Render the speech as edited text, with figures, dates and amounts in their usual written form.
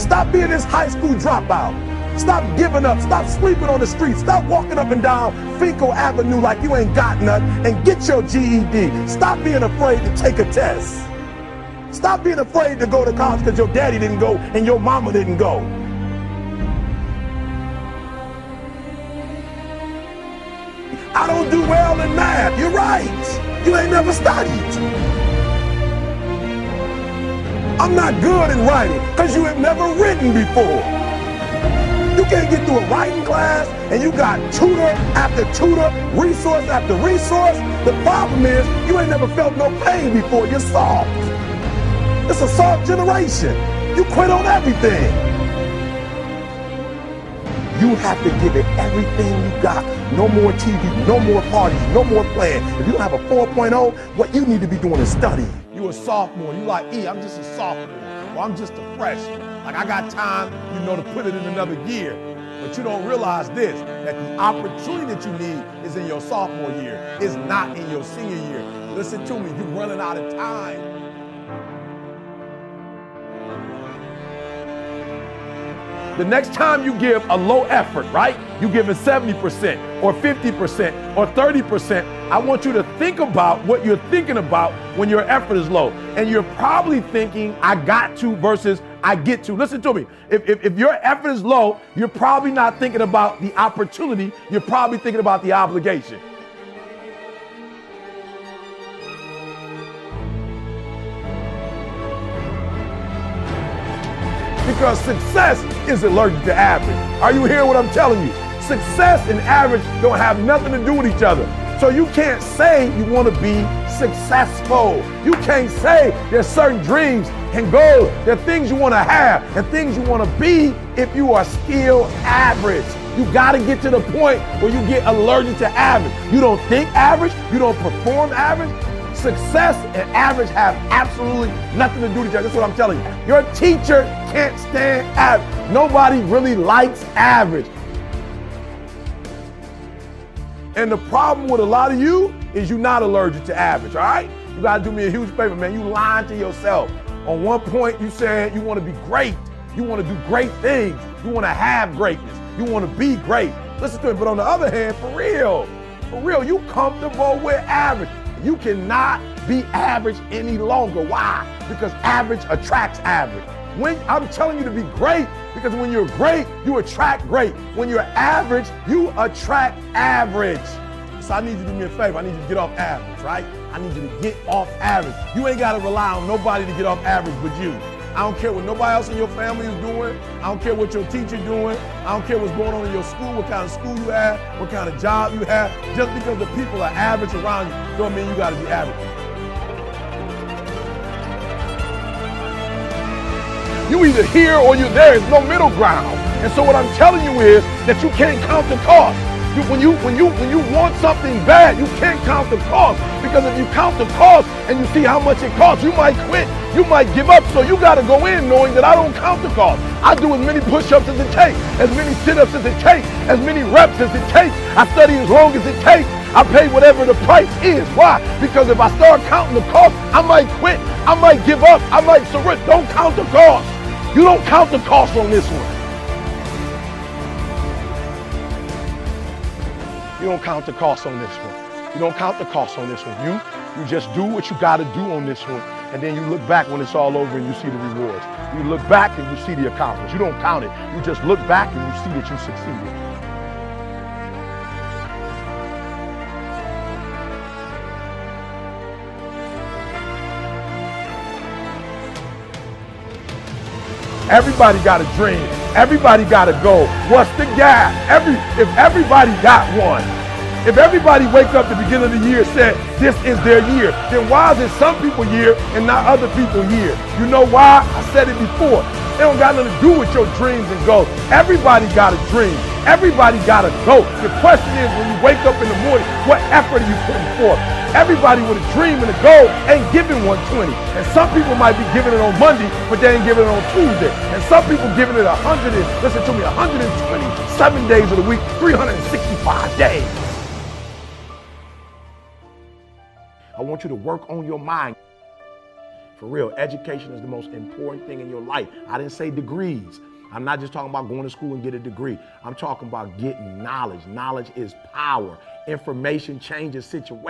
Stop being this high school dropout. Stop giving up. Stop sleeping on the street. Stop walking up and down Fecal Avenue like you ain't got nothing, and get your GED. Stop being afraid to take a test. Stop being afraid to go to college because your daddy didn't go and your mama didn't go. I don't do well in math. You're right. You ain't never studied. I'm not good in writing because you have never written before. You can't get through a writing class and you got tutor after tutor, resource after resource. The problem is you ain't never felt no pain before. You're soft. It's a soft generation. You quit on everything. You have to give it everything you got. No more TV, no more parties, no more playing. If you don't have a 4.0, what you need to be doing is study. You a sophomore. You like, I'm just a sophomore. Or I'm just a freshman. Like I got time, to put it in another year. But you don't realize this, that the opportunity that you need is in your sophomore year. It's not in your senior year. Listen to me, you're running out of time. The next time you give a low effort, right? You give it 70% or 50% or 30%. I want you to think about what you're thinking about when your effort is low. And you're probably thinking, I got to versus I get to. Listen to me. If your effort is low, you're probably not thinking about the opportunity. You're probably thinking about the obligation. Because success is allergic to average. Are you hearing what I'm telling you? Success and average don't have nothing to do with each other. So you can't say you want to be successful. You can't say there's certain dreams and goals. There are things you want to have and things you want to be if you are still average. You got to get to the point where you get allergic to average. You don't think average. You don't perform average. Success and average have absolutely nothing to do with each other. That's what I'm telling you. Your teacher can't stand average. Nobody really likes average. And the problem with a lot of you is you're not allergic to average, all right? You got to do me a huge favor, man. You lying to yourself. On one point, you said you want to be great. You want to do great things. You want to have greatness. You want to be great. Listen to me. But on the other hand, for real, you comfortable with average. You cannot be average any longer. Why? Because average attracts average. When I'm telling you to be great, because when you're great, you attract great. When you're average, you attract average. So I need you to do me a favor. I need you to get off average, right? I need you to get off average. You ain't got to rely on nobody to get off average but you. I don't care what nobody else in your family is doing. I don't care what your teacher doing. I don't care what's going on in your school, what kind of school you have, what kind of job you have. Just because the people are average around you don't mean you got to be average. You either here or you're there. There's no middle ground. And so what I'm telling you is that you can't count the cost. When you want something bad, you can't count the cost. Because if you count the cost and you see how much it costs, you might quit. You might give up. So you got to go in knowing that I don't count the cost. I do as many push-ups as it takes, as many sit-ups as it takes, as many reps as it takes. I study as long as it takes. I pay whatever the price is. Why? Because if I start counting the cost, I might quit. I might give up. I might surrender. Don't count the cost. You don't count the cost on this one. You don't count the cost on this one. You don't count the cost on this one. You just do what you got to do on this one. And then you look back when it's all over and you see the rewards. You look back and you see the accomplishments. You don't count it. You just look back and you see that you succeeded. Everybody got a dream. Everybody got a goal. What's the gap? If everybody got one, if everybody wake up at the beginning of the year and said this is their year, then why is it some people's year and not other people's year? You know why? I said it before. It don't got nothing to do with your dreams and goals. Everybody got a dream. Everybody got a goal. The question is, when you wake up in the morning, what effort are you putting forth? Everybody with a dream and a goal ain't giving 120. And some people might be giving it on Monday, but they ain't giving it on Tuesday. And some people giving it 127 days of the week, 365 days. I want you to work on your mind. For real, education is the most important thing in your life. I didn't say degrees. I'm not just talking about going to school and get a degree. I'm talking about getting knowledge. Knowledge is power. Information changes situations.